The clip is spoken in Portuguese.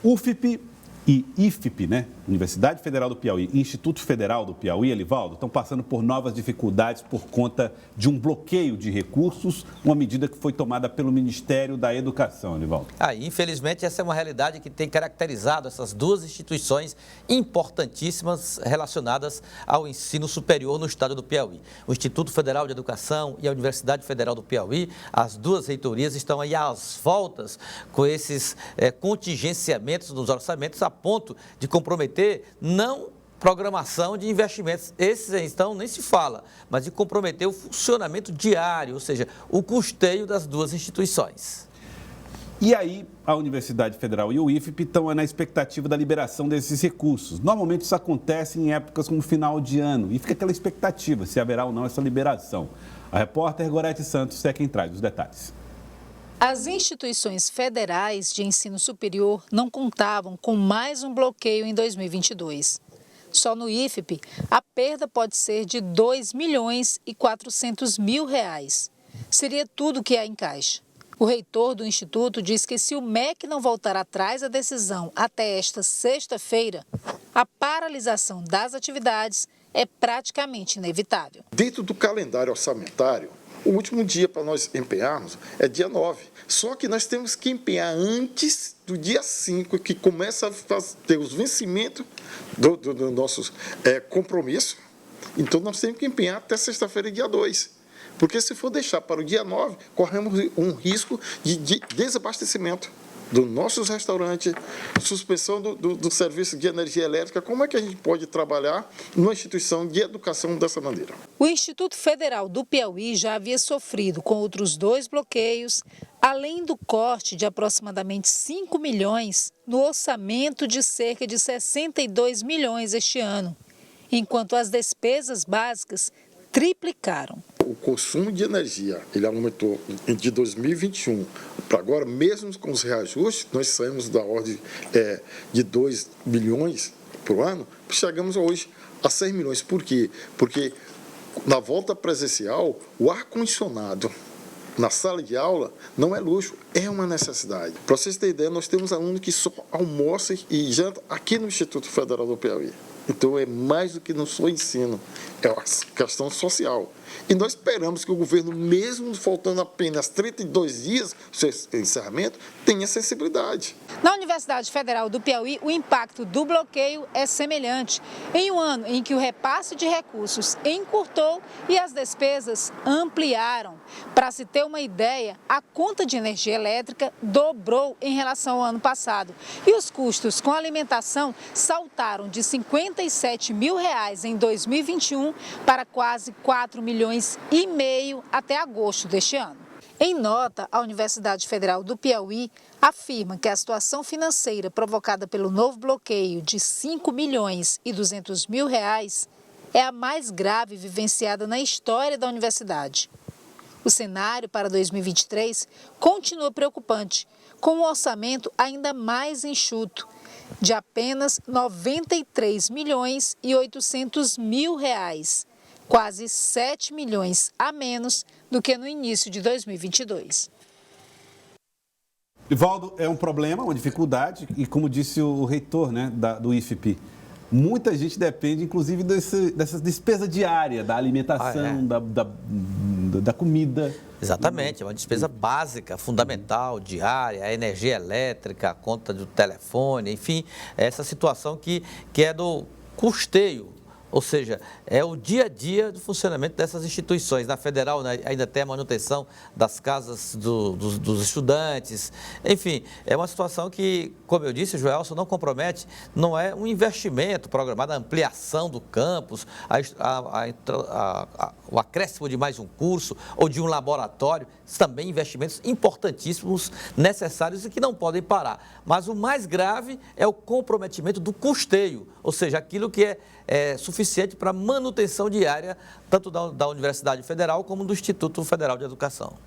UFP e IFP, né? Universidade Federal do Piauí e Instituto Federal do Piauí, Elivaldo, estão passando por novas dificuldades por conta de um bloqueio de recursos, uma medida que foi tomada pelo Ministério da Educação, Elivaldo. Infelizmente, essa é uma realidade que tem caracterizado essas duas instituições importantíssimas relacionadas ao ensino superior no estado do Piauí. O Instituto Federal de Educação e a Universidade Federal do Piauí, as duas reitorias estão aí às voltas com esses contingenciamentos nos orçamentos a ponto de comprometer não programação de investimentos, esses então nem se fala, mas de comprometer o funcionamento diário, ou seja, o custeio das duas instituições. E aí, a Universidade Federal e o IFP estão na expectativa da liberação desses recursos. Normalmente isso acontece em épocas como final de ano e fica aquela expectativa se haverá ou não essa liberação. A repórter Gorete Santos é quem traz os detalhes. As instituições federais de ensino superior não contavam com mais um bloqueio em 2022. Só no IFP, a perda pode ser de R$ 2.400.000. Seria tudo que há em caixa. O reitor do Instituto diz que se o MEC não voltar atrás da decisão até esta sexta-feira, a paralisação das atividades é praticamente inevitável. Dentro do calendário orçamentário, o último dia para nós empenharmos é dia 9. Só que nós temos que empenhar antes do dia 5, que começa a ter os vencimentos do nosso compromisso. Então, nós temos que empenhar até sexta-feira, dia 2. Porque se for deixar para o dia 9, corremos um risco de desabastecimento dos nossos restaurantes, suspensão do serviço de energia elétrica. Como é que a gente pode trabalhar numa instituição de educação dessa maneira? O Instituto Federal do Piauí já havia sofrido com outros 2 bloqueios, além do corte de aproximadamente 5 milhões no orçamento de cerca de 62 milhões este ano, enquanto as despesas básicas triplicaram. O consumo de energia, ele aumentou de 2021 para agora, mesmo com os reajustes, nós saímos da ordem de 2 milhões por ano, chegamos hoje a 6 milhões. Por quê? Porque na volta presencial, o ar-condicionado na sala de aula não é luxo, é uma necessidade. Para vocês terem ideia, nós temos alunos que só almoçam e jantam aqui no Instituto Federal do Piauí. Então, é mais do que não só ensino, é uma questão social. E nós esperamos que o governo, mesmo faltando apenas 32 dias do seu encerramento, tenha sensibilidade. Na Universidade Federal do Piauí, o impacto do bloqueio é semelhante. Em um ano em que o repasse de recursos encurtou e as despesas ampliaram. Para se ter uma ideia, a conta de energia elétrica dobrou em relação ao ano passado. E os custos com alimentação saltaram de R$ 57 mil em 2021 para quase 4 milhões e meio até agosto deste ano. Em nota, a Universidade Federal do Piauí afirma que a situação financeira provocada pelo novo bloqueio de R$ 5.200.000 é a mais grave vivenciada na história da universidade. O cenário para 2023 continua preocupante, com um orçamento ainda mais enxuto, de apenas R$ 93.800.000, quase 7 milhões a menos do que no início de 2022. Evaldo, é um problema, uma dificuldade, e como disse o reitor, né, do IFP, muita gente depende, inclusive, dessas despesas diárias, da alimentação, da comida. Exatamente, é uma despesa básica, fundamental, diária, a energia elétrica, a conta do telefone, enfim, essa situação que é do custeio. Ou seja, é o dia a dia do funcionamento dessas instituições. Na Federal, né, ainda tem a manutenção das casas dos estudantes. Enfim, é uma situação que, como eu disse, Joelson, não compromete, não é um investimento programado, a ampliação do campus, o acréscimo de mais um curso ou de um laboratório, também investimentos importantíssimos, necessários e que não podem parar. Mas o mais grave é o comprometimento do custeio, ou seja, aquilo que é suficiente para manutenção diária, tanto da Universidade Federal como do Instituto Federal de Educação.